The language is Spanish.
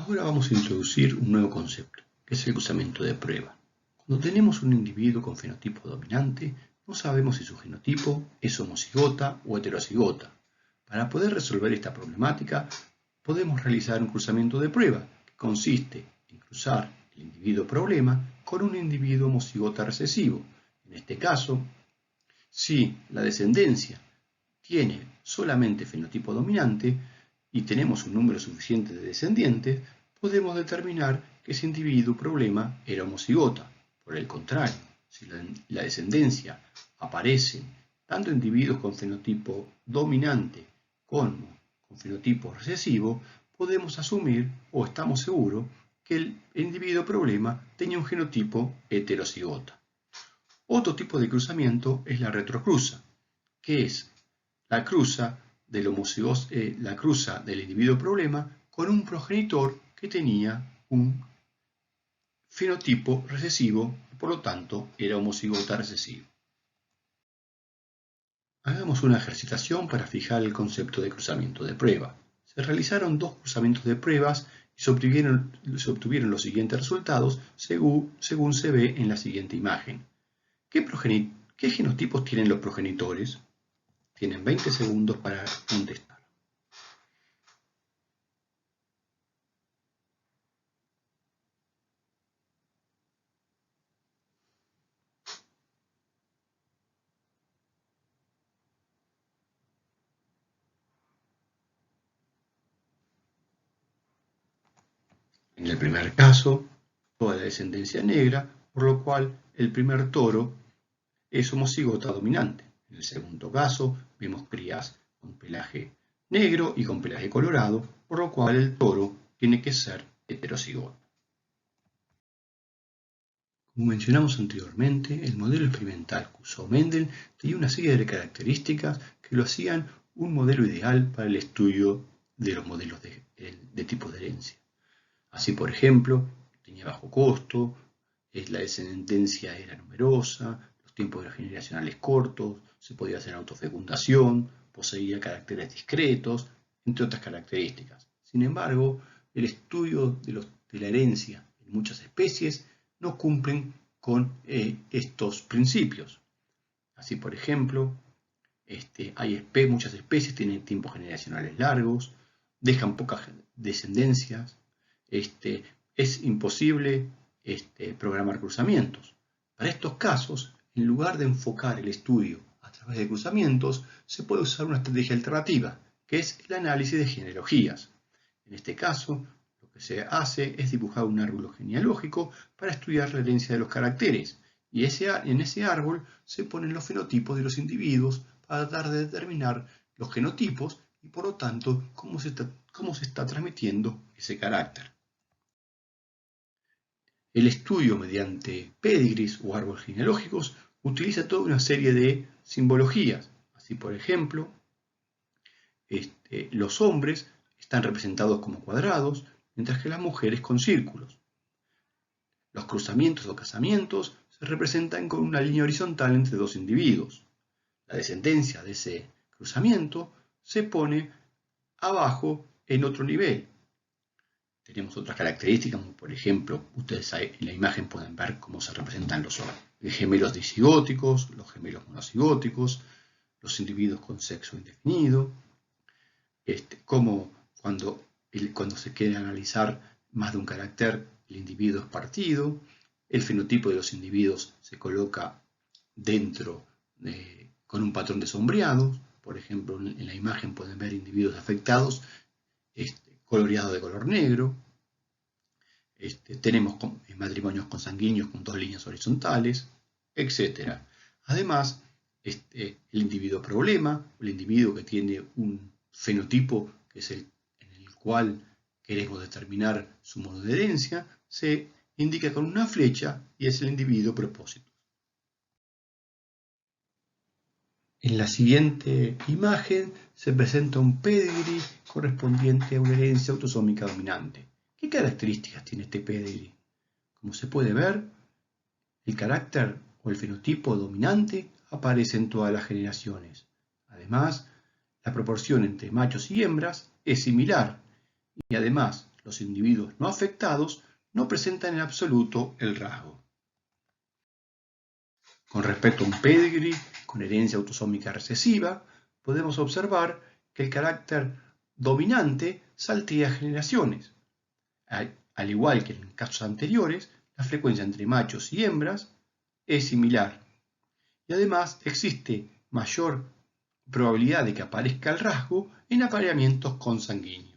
Ahora vamos a introducir un nuevo concepto, que es el cruzamiento de prueba. Cuando tenemos un individuo con fenotipo dominante, no sabemos si su genotipo es homocigota o heterocigota. Para poder resolver esta problemática, podemos realizar un cruzamiento de prueba, que consiste en cruzar el individuo problema con un individuo homocigota recesivo. En este caso, si la descendencia tiene solamente fenotipo dominante y tenemos un número suficiente de descendientes, podemos determinar que ese individuo problema era homocigota. Por el contrario, si la descendencia aparecen tanto individuos con fenotipo dominante como con fenotipo recesivo, podemos asumir o estamos seguros que el individuo problema tenía un genotipo heterocigota. Otro tipo de cruzamiento es la retrocruza, que es la cruza del individuo problema con un progenitor que tenía un fenotipo recesivo y por lo tanto era homocigota recesivo. Hagamos una ejercitación para fijar el concepto de cruzamiento de prueba. Se realizaron dos cruzamientos de pruebas y se obtuvieron los siguientes resultados según se ve en la siguiente imagen. ¿Qué genotipos tienen los progenitores? Tienen 20 segundos para contestar. En el primer caso, toda la descendencia negra, por lo cual el primer toro es homocigota dominante. En el segundo caso, vemos crías con pelaje negro y con pelaje colorado, por lo cual el toro tiene que ser heterocigota. Como mencionamos anteriormente, el modelo experimental que usó Mendel tenía una serie de características que lo hacían un modelo ideal para el estudio de los modelos de tipos de herencia. Así, por ejemplo, tenía bajo costo, la descendencia era numerosa, los tiempos generacionales cortos, se podía hacer autofecundación, poseía caracteres discretos, entre otras características. Sin embargo, el estudio de la herencia en muchas especies no cumplen con estos principios. Así, por ejemplo, muchas especies tienen tiempos generacionales largos, dejan pocas descendencias, es imposible programar cruzamientos. Para estos casos, en lugar de enfocar el estudio a través de cruzamientos, se puede usar una estrategia alternativa, que es el análisis de genealogías. En este caso, lo que se hace es dibujar un árbol genealógico para estudiar la herencia de los caracteres, y en ese árbol se ponen los fenotipos de los individuos para tratar de determinar los genotipos y por lo tanto cómo se está transmitiendo ese carácter. El estudio mediante pedigrees o árboles genealógicos utiliza toda una serie de simbologías. Así, por ejemplo, los hombres están representados como cuadrados, mientras que las mujeres con círculos. Los cruzamientos o casamientos se representan con una línea horizontal entre dos individuos. La descendencia de ese cruzamiento se pone abajo en otro nivel. Tenemos otras características, como por ejemplo, ustedes en la imagen pueden ver cómo se representan los gemelos disigóticos, los gemelos monocigóticos, los individuos con sexo indefinido, como cuando se quiere analizar más de un carácter, el individuo es partido, el fenotipo de los individuos se coloca dentro con un patrón de sombreado. Por ejemplo, en la imagen pueden ver individuos afectados coloreados de color negro. Tenemos matrimonios consanguíneos con dos líneas horizontales, etc. Además, el individuo problema, el individuo que tiene un fenotipo que es en el cual queremos determinar su modo de herencia, se indica con una flecha y es el individuo propósito. En la siguiente imagen se presenta un pedigree correspondiente a una herencia autosómica dominante. ¿Qué características tiene este pedigree? Como se puede ver, el carácter o el fenotipo dominante aparece en todas las generaciones. Además, la proporción entre machos y hembras es similar y además Los individuos no afectados no presentan en absoluto el rasgo. Con respecto a un pedigree con herencia autosómica recesiva, podemos observar que el carácter dominante saltea generaciones. Al igual que en casos anteriores, la frecuencia entre machos y hembras es similar. Y además existe mayor probabilidad de que aparezca el rasgo en apareamientos consanguíneos.